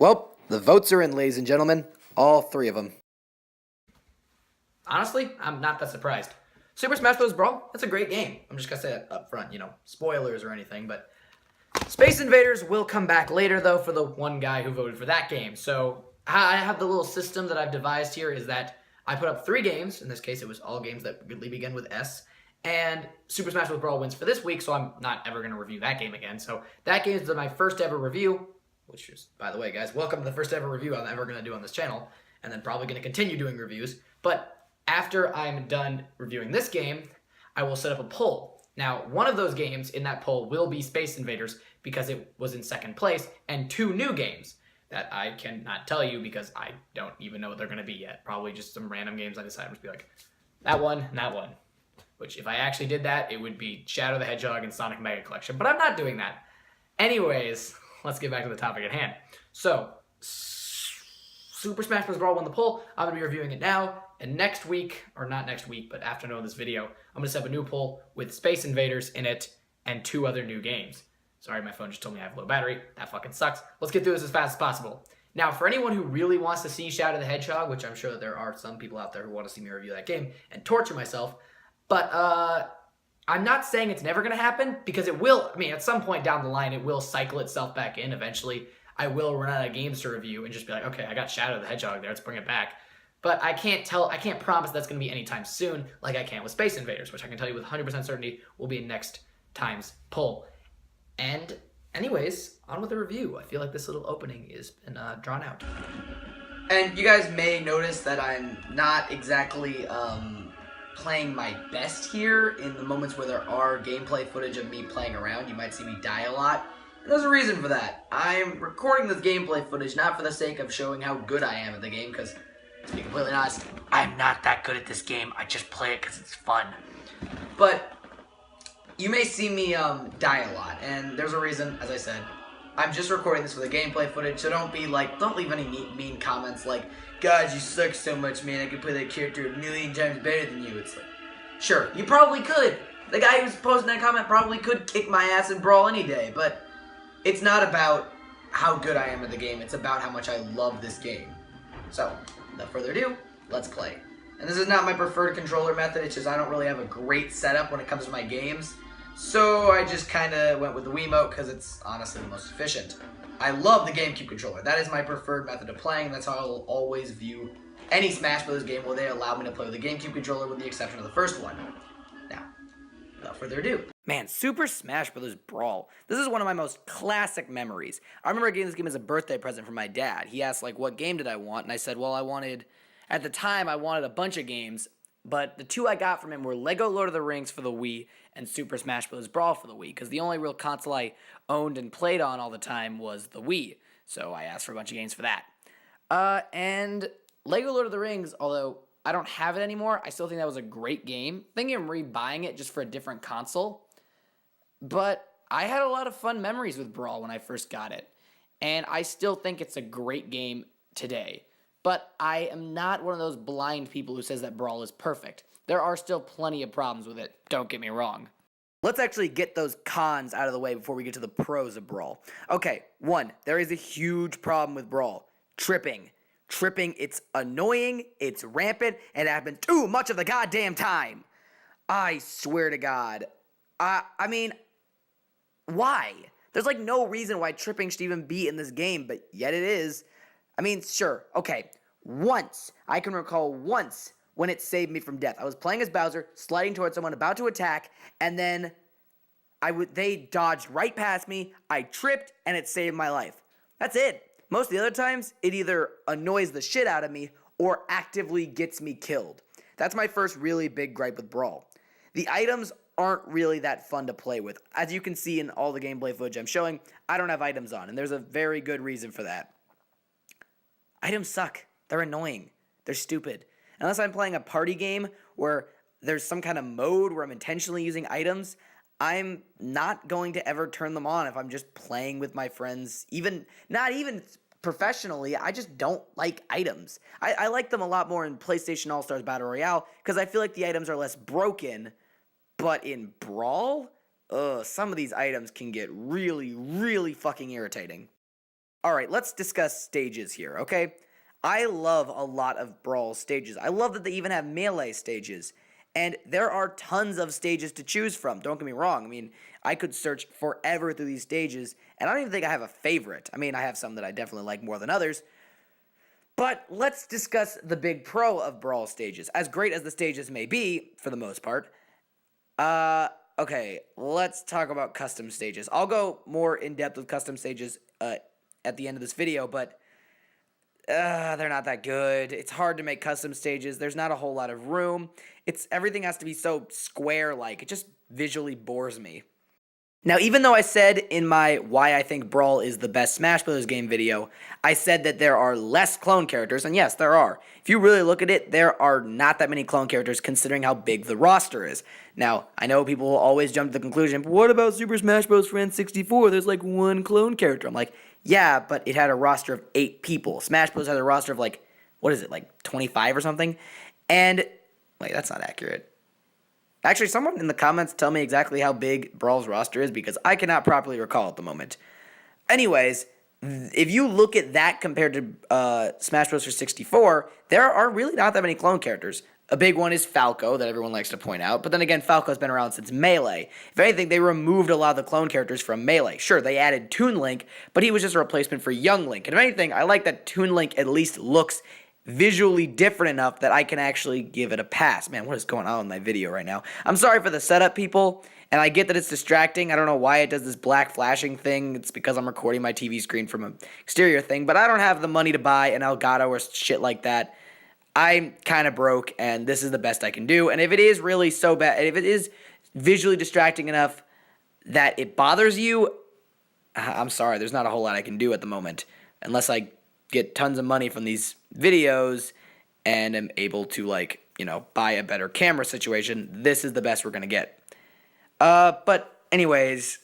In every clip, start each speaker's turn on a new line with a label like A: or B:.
A: Well, the votes are in, ladies and gentlemen. All three of them.
B: Honestly, I'm not that surprised. Super Smash Bros Brawl, that's a great game. I'm just gonna say that up front, spoilers or anything, but Space Invaders will come back later, though, for the one guy who voted for that game. So I have the little system that I've devised here is that I put up 3 games. In this case, it was all games that begin with S. And Super Smash Bros. Brawl wins for this week, so I'm not ever going to review that game again. So that game is my first ever review, which is, by the way, guys, welcome to the first ever review I'm ever going to do on this channel, and then probably going to continue doing reviews. But after I'm done reviewing this game, I will set up a poll. Now, one of those games in that poll will be Space Invaders because it was in second place, and 2 new games that I cannot tell you because I don't even know what they're going to be yet. Probably just some random games I decided to be like, that one, and that one. Which, if I actually did that, it would be Shadow the Hedgehog and Sonic Mega Collection. But I'm not doing that. Anyways, let's get back to the topic at hand. So, Super Smash Bros. Brawl won the poll. I'm going to be reviewing it now. And next week, or not next week, but after knowing this video, I'm going to set up a new poll with Space Invaders in it and 2 other new games. Sorry, my phone just told me I have low battery. That fucking sucks. Let's get through this as fast as possible. Now, for anyone who really wants to see Shadow the Hedgehog, which I'm sure that there are some people out there who want to see me review that game and torture myself, but I'm not saying it's never going to happen because it will. I mean, at some point down the line, it will cycle itself back in eventually. I will run out of games to review and just be like, okay, I got Shadow the Hedgehog there. Let's bring it back. But I can't promise that's going to be anytime soon like I can with Space Invaders, which I can tell you with 100% certainty will be in next time's poll. And anyways, on with the review. I feel like this little opening has been drawn out.
C: And you guys may notice that I'm not exactly playing my best here in the moments where there are gameplay footage of me playing around. You might see me die a lot. And there's a reason for that. I'm recording this gameplay footage not for the sake of showing how good I am at the game, because to be completely honest, I'm not that good at this game. I just play it because it's fun. But you may see me die a lot, and there's a reason, as I said. I'm just recording this for the gameplay footage, so don't leave any mean comments like, God, you suck so much, man, I could play that character a million times better than you. It's like, sure, you probably could. The guy who's posting that comment probably could kick my ass in Brawl any day, but it's not about how good I am at the game, it's about how much I love this game. So, without further ado, let's play. And this is not my preferred controller method, it's just I don't really have a great setup when it comes to my games. So I just kind of went with the Wiimote because it's honestly the most efficient. I love the GameCube controller. That is my preferred method of playing. That's how I will always view any Smash Bros. Game where they allow me to play with the GameCube controller with the exception of the first one. Now, without further ado.
A: Man, Super Smash Bros. Brawl. This is one of my most classic memories. I remember getting this game as a birthday present from my dad. He asked, what game did I want? And I said, well, at the time, I wanted a bunch of games, but the 2 I got from him were Lego Lord of the Rings for the Wii and Super Smash Bros. Brawl for the Wii, because the only real console I owned and played on all the time was the Wii, so I asked for a bunch of games for that. And Lego Lord of the Rings, although I don't have it anymore, I still think that was a great game. Thinking of rebuying it just for a different console, but I had a lot of fun memories with Brawl when I first got it, and I still think it's a great game today. But I am not one of those blind people who says that Brawl is perfect. There are still plenty of problems with it, don't get me wrong. Let's actually get those cons out of the way before we get to the pros of Brawl. Okay, 1, there is a huge problem with Brawl. Tripping. Tripping, it's annoying, it's rampant, and it happens too much of the goddamn time. I swear to God. I mean, why? There's no reason why tripping should even be in this game, but yet it is. I mean, sure, okay, I can recall once when it saved me from death. I was playing as Bowser, sliding towards someone, about to attack, and then they dodged right past me, I tripped, and it saved my life. That's it. Most of the other times, it either annoys the shit out of me or actively gets me killed. That's my first really big gripe with Brawl. The items aren't really that fun to play with. As you can see in all the gameplay footage I'm showing, I don't have items on, and there's a very good reason for that. Items suck. They're annoying. They're stupid. Unless I'm playing a party game where there's some kind of mode where I'm intentionally using items, I'm not going to ever turn them on if I'm just playing with my friends, not even professionally. I just don't like items. I like them a lot more in PlayStation All-Stars Battle Royale because I feel like the items are less broken, but in Brawl, some of these items can get really, really fucking irritating. All right, let's discuss stages here, okay? I love a lot of Brawl stages. I love that they even have melee stages. And there are tons of stages to choose from. Don't get me wrong. I mean, I could search forever through these stages, and I don't even think I have a favorite. I mean, I have some that I definitely like more than others. But let's discuss the big pro of Brawl stages. As great as the stages may be, for the most part, okay, let's talk about custom stages. I'll go more in depth with custom stages at the end of this video, but they're not that good. It's hard to make custom stages. There's not a whole lot of room. Everything has to be so square-like. It just visually bores me. Now, even though I said in my why I think Brawl is the best Smash Bros. Game video, I said that there are less clone characters, and yes, there are. If you really look at it, there are not that many clone characters considering how big the roster is. Now, I know people will always jump to the conclusion, but what about Super Smash Bros. For N64? There's like one clone character. I'm like, yeah, but it had a roster of 8 people. Smash Bros. Has a roster of like, what is it, like 25 or something? And, wait, that's not accurate. Actually, someone in the comments tell me exactly how big Brawl's roster is because I cannot properly recall at the moment. Anyways, if you look at that compared to Smash Bros. For 64, there are really not that many clone characters. A big one is Falco that everyone likes to point out, but then again, Falco's been around since Melee. If anything, they removed a lot of the clone characters from Melee. Sure, they added Toon Link, but he was just a replacement for Young Link. And if anything, I like that Toon Link at least looks visually different enough that I can actually give it a pass. Man, what is going on in my video right now? I'm sorry for the setup, people, and I get that it's distracting. I don't know why it does this black flashing thing. It's because I'm recording my TV screen from an exterior thing, but I don't have the money to buy an Elgato or shit like that. I'm kind of broke, and this is the best I can do. And if it is really so bad, if it is visually distracting enough that it bothers you, I'm sorry. There's not a whole lot I can do at the moment, unless I get tons of money from these videos and am able to, like, you know, buy a better camera situation. This is the best we're going to get. But anyways,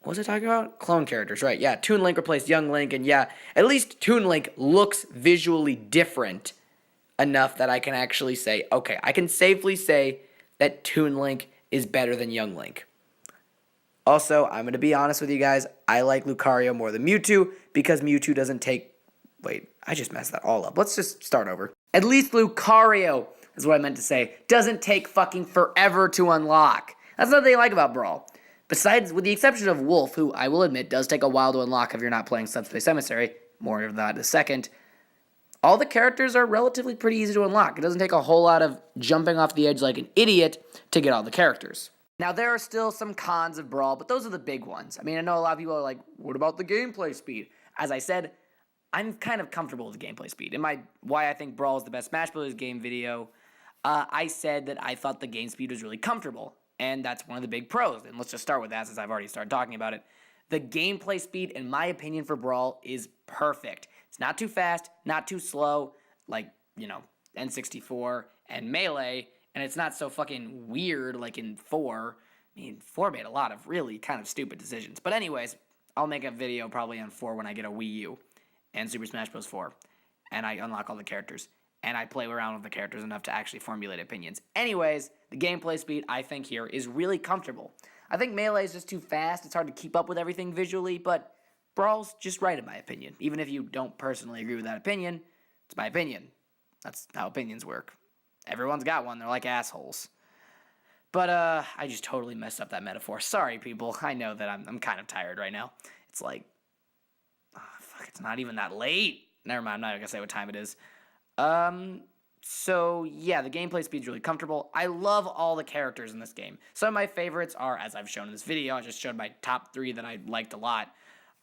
A: what was I talking about? Clone characters, right? Yeah, Toon Link replaced Young Link, and yeah, at least Toon Link looks visually different enough that I can actually say, okay, I can safely say that Toon Link is better than Young Link. Also, I'm going to be honest with you guys, I like Lucario more than Mewtwo because Mewtwo doesn't take... Wait, I just messed that all up. Let's just start over. At least Lucario, is what I meant to say, doesn't take fucking forever to unlock. That's another thing I like about Brawl. Besides, with the exception of Wolf, who I will admit does take a while to unlock if you're not playing Subspace Emissary, more of that in a second, all the characters are relatively pretty easy to unlock. It doesn't take a whole lot of jumping off the edge like an idiot to get all the characters. Now, there are still some cons of Brawl, but those are the big ones. I mean, I know a lot of people are like, what about the gameplay speed? As I said, I'm kind of comfortable with the gameplay speed. In my why I think Brawl is the best Smash Bros. Game video, I said that I thought the game speed was really comfortable, and that's one of the big pros. And let's just start with that since I've already started talking about it. The gameplay speed, in my opinion, for Brawl is perfect. It's not too fast, not too slow, like, you know, N64 and Melee, and it's not so fucking weird like in 4. I mean, 4 made a lot of really kind of stupid decisions. But anyways, I'll make a video probably on 4 when I get a Wii U and Super Smash Bros. 4, and I unlock all the characters, and I play around with the characters enough to actually formulate opinions. Anyways, the gameplay speed, I think, here is really comfortable. I think Melee is just too fast. It's hard to keep up with everything visually, but Brawl's just right in my opinion. Even if you don't personally agree with that opinion, it's my opinion. That's how opinions work. Everyone's got one. They're like assholes. But, I just totally messed up that metaphor. Sorry, people. I know that I'm kind of tired right now. It's like, it's not even that late. Never mind, I'm not going to say what time it is. So, yeah, the gameplay speed's really comfortable. I love all the characters in this game. Some of my favorites are, as I've shown in this video, I just showed my top 3 that I liked a lot.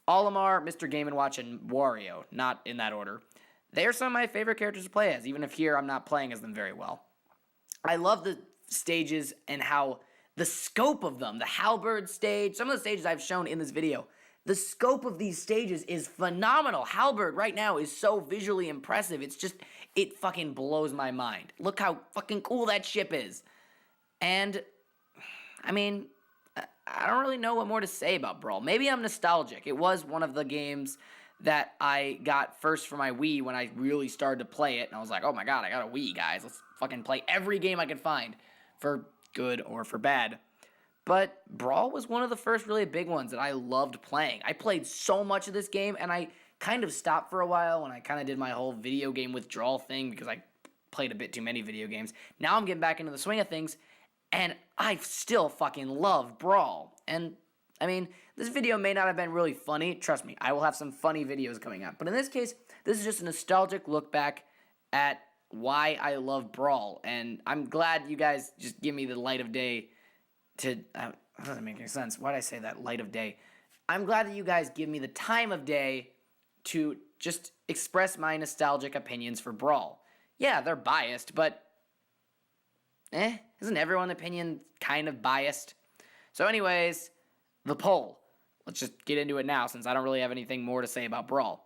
A: Olimar, Mr. Game & Watch, and Wario. Not in that order. They are some of my favorite characters to play as, even if here I'm not playing as them very well. I love the stages and how the scope of them, the Halberd stage, some of the stages I've shown in this video, the scope of these stages is phenomenal. Halberd right now is so visually impressive. It's just, it fucking blows my mind. Look how fucking cool that ship is. And, I mean, I don't really know what more to say about Brawl. Maybe I'm nostalgic. It was one of the games that I got first for my Wii when I really started to play it. And I was like, oh my god, I got a Wii, guys. Let's fucking play every game I can find, for good or for bad. But Brawl was one of the first really big ones that I loved playing. I played so much of this game, and I kind of stopped for a while when I kind of did my whole video game withdrawal thing because I played a bit too many video games. Now I'm getting back into the swing of things, and I still fucking love Brawl. And, I mean, this video may not have been really funny. Trust me, I will have some funny videos coming up. But in this case, this is just a nostalgic look back at why I love Brawl. And I'm glad you guys just give me the light of day to... that doesn't make any sense. Why did I say that, light of day? I'm glad that you guys give me the time of day to just express my nostalgic opinions for Brawl. Yeah, they're biased, but... isn't everyone's opinion kind of biased? So anyways, the poll. Let's just get into it now since I don't really have anything more to say about Brawl.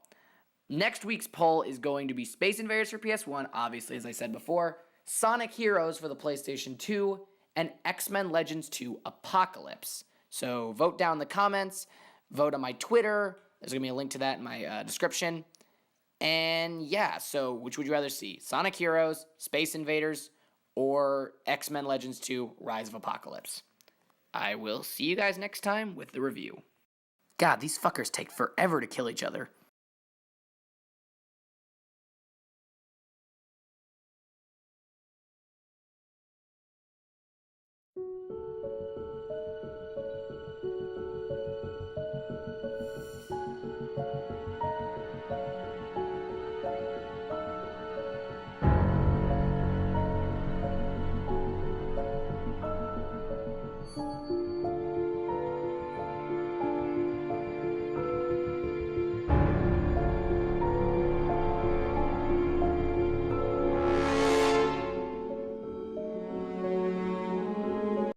A: Next week's poll is going to be Space Invaders for PS1, obviously, as I said before, Sonic Heroes for the PlayStation 2, and X-Men Legends 2 Apocalypse. So vote down in the comments, vote on my Twitter. There's going to be a link to that in my description. And yeah, so which would you rather see? Sonic Heroes, Space Invaders, or X-Men Legends 2 Rise of Apocalypse? I will see you guys next time with the review. God, these fuckers take forever to kill each other.